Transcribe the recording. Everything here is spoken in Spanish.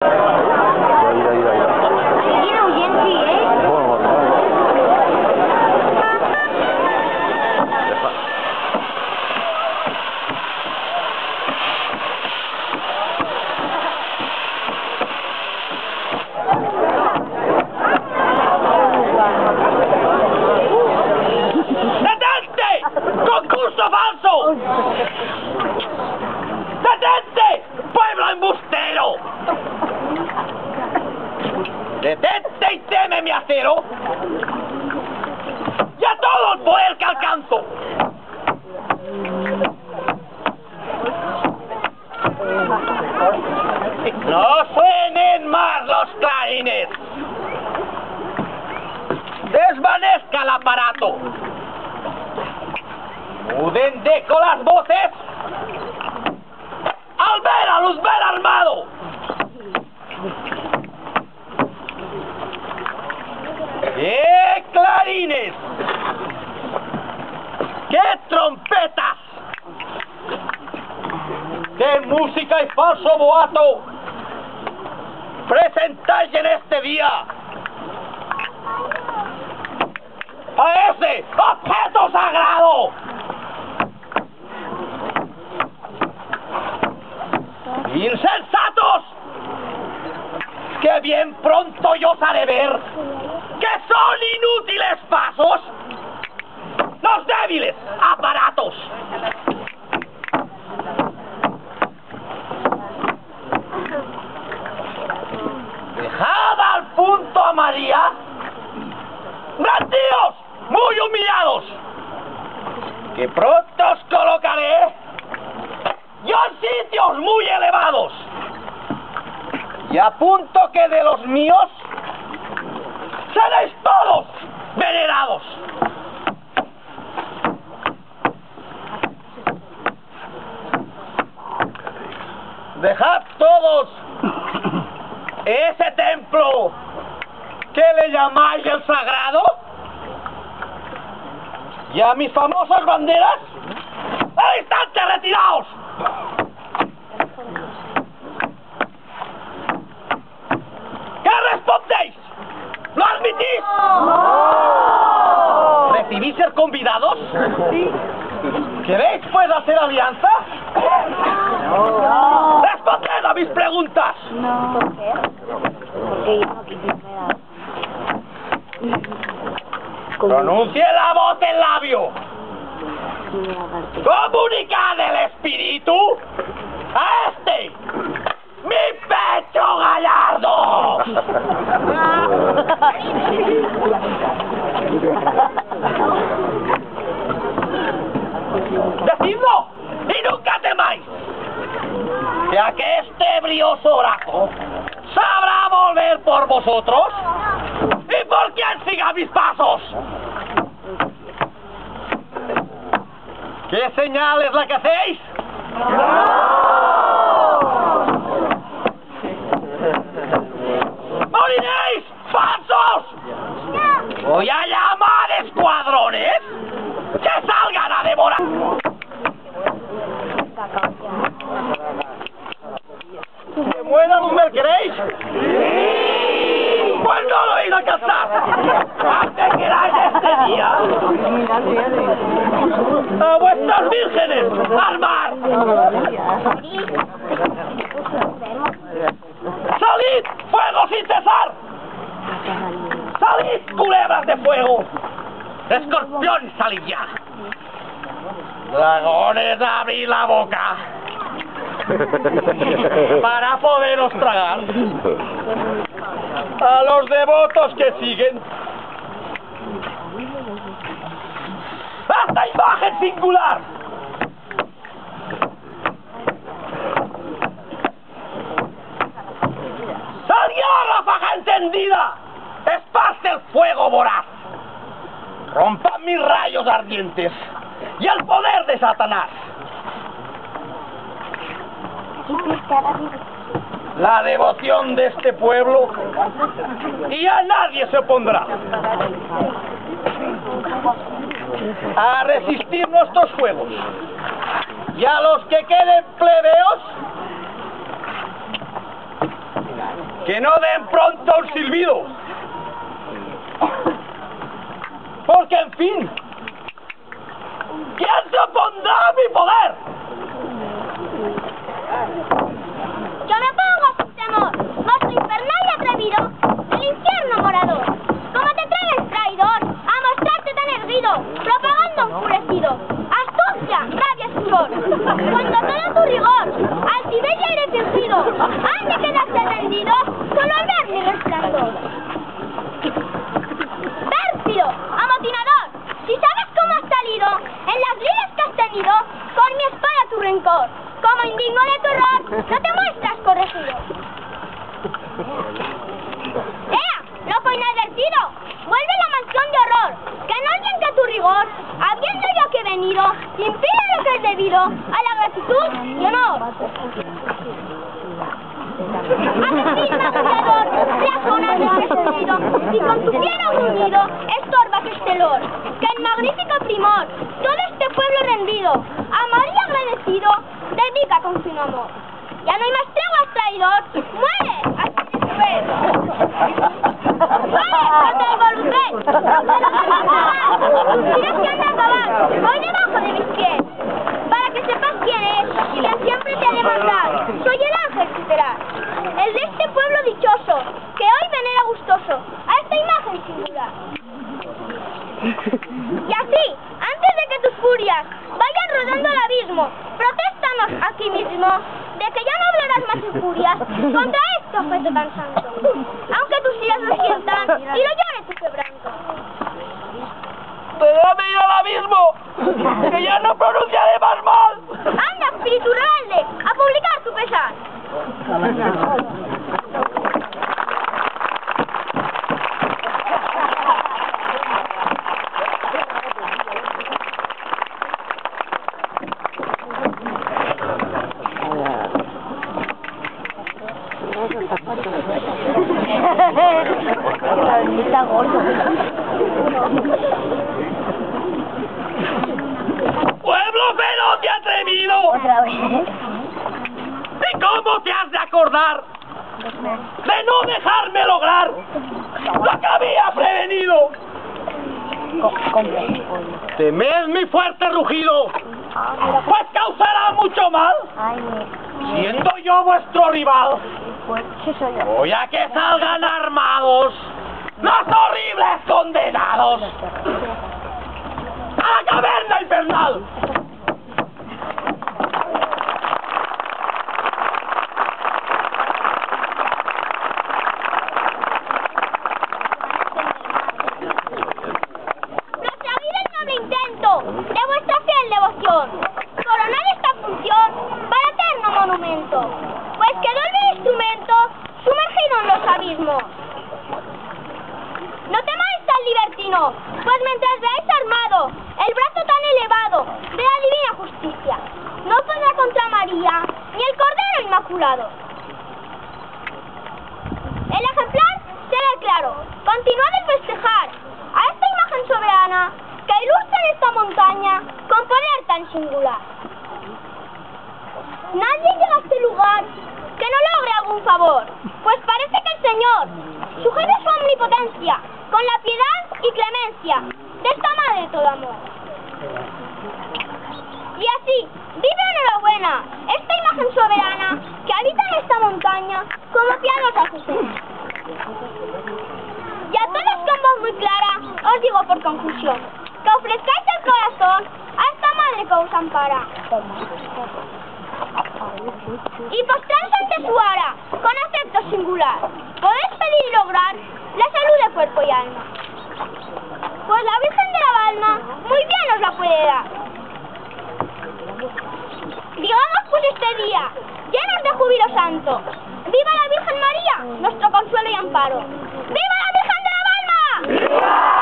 Mira, oyente, ¡Detente! ¡Concurso falso! ¡Detente! ¡Pueblo embustero! ¡Detente y teme mi acero! ¡Y a todo el poder que alcanzo! ¡No suenen más los clarines! ¡Desvanezca el aparato! ¡Muden deco las voces! ¡Al ver a Luzbel armado! ¡Qué clarines! ¡Qué trompetas! ¡Qué música y falso boato presentáis en este día! ¡A ese objeto sagrado! ¡Insensatos! ¡Que bien pronto yo os haré ver que son inútiles pasos los débiles aparatos! ¡Dejad al punto a María! ¡Brantíos muy humillados! ¡Que pronto os colocaré yo en sitios muy elevados! Y a punto que de los míos seréis todos venerados. Dejad todos ese templo que le llamáis el sagrado y a mis famosas banderas al instante retiraos. ¿Qué respondéis? ¿Lo admitís? ¡No! ¿Recibís ser convidados? Sí. ¿Queréis pues hacer alianza? No. ¡Responded a mis preguntas! No. ¿Por qué? Porque yo no quise Pronuncie la voz del labio. Comunicad el espíritu a este, mi pecho gallardo. Decidlo y nunca temáis, ya que este brioso oraco sabrá volver por vosotros y por quien siga mis pasos. ¿Qué señal es la que hacéis? ¡Moriréis, falsos! Voy a llamar escuadrones que salgan a devorar. ¿Que muera Luzbel, queréis? ¡Sí! Pues no lo iré a alcanzar. ¿Qué queráis este día? ¡A vuestras vírgenes! ¡Armar! ¡Salid! ¡Fuego sin cesar! ¡Salid, culebras de fuego! ¡Escorpión, salid ya! ¡Dragones, abrid la boca! Para poderos tragar a los devotos que siguen ¡esta imagen singular! ¡Salía ráfaga encendida! ¡Esparce el fuego voraz! ¡Rompan mis rayos ardientes y el poder de Satanás! La devoción de este pueblo y a nadie se opondrá a resistir nuestros fuegos, y a los que queden plebeos que no den pronto un silbido, porque en fin, ¿quién se opondrá a mi poder? Yo me pongo a su temor, monstruo infernal y atrevido, del infierno morador. ¿Cómo te atreves, traidor, a mostrarte tan erguido, propagando enfurecido astucia, rabia y furor? Cuando todo tu rigor, altivez y aire fingido, han de quedarse rendido solo al ver mi resplandor. Pérfido, amotinador, si sabes cómo has salido, en las lides que has tenido, con mi espada tu rencor, como indigno de tu error, no te muestras corregido. ¡Ea, loco inadvertido! Vuelve a la mansión de horror, que no olviden que tu rigor, habiendo yo aquí venido, impide lo que es debido a la gratitud y honor. Asesino acusador, reaccionando presumido, y con tu fiero unido, estorbas este lor, que en magnífico primor, todo este pueblo rendido, amor y agradecido, dedica con su amor. Ya no hay más treguas, traidor, muere, así después. ¡Vale, contra el voluntad! ¡Tienes que andar a acabar! ¡Voy debajo de mis pies! Para que sepas quién es y quien siempre te ha de mandar. Soy el ángel tutelar, el de este pueblo dichoso, que hoy venera gustoso a esta imagen singular. Y así, antes de que tus furias vayan rodando al abismo, protéstanos aquí mismo de que ya no hablarás más injurias contra este objeto tan santo, aunque tus iras lo sientan y lo llore tu quebranto. ¡Déjame ir al abismo! ¡Que ya no pronunciaré más mal! ¡Anda, espíritu rebelde, a publicar tu pesar! Está gordo. ¡Pueblo feroz y atrevido! Otra vez. ¿Y cómo te has de acordar de no dejarme lograr lo que había prevenido? ¿Temed mi fuerte rugido? Pues causará mucho mal, siendo yo vuestro rival. Voy a que salgan armados los horribles condenados a la caverna infernal. Proseguid el noble intento de vuestra fiel devoción, coronar esta función para eterno monumento, pues quedó el instrumento sumergido en los abismos. No temáis al libertino, pues mientras veáis armado el brazo tan elevado de la divina justicia, no podrá contra María ni el Cordero Inmaculado. El ejemplar será claro, continuad el festejar a esta imagen soberana que ilustra en esta montaña con poder tan singular. Nadie llega a este lugar que no logre algún favor, pues parece que el Señor sujeta su omnipotencia con la piedad y clemencia de esta madre de todo amor. Y así, vive enhorabuena esta imagen soberana que habita en esta montaña como piadosa Azucena. Y a todos con voz muy clara os digo por conclusión, que ofrezcáis el corazón a esta madre que os ampara. Y postrados ante su ara, con afecto singular, podéis pedir y lograr la salud de cuerpo y alma. Pues la Virgen de la Balma muy bien os la puede dar. Digamos pues este día, llenos de júbilo santo, ¡viva la Virgen María, nuestro consuelo y amparo! ¡Viva la Virgen de la Balma! ¡Viva!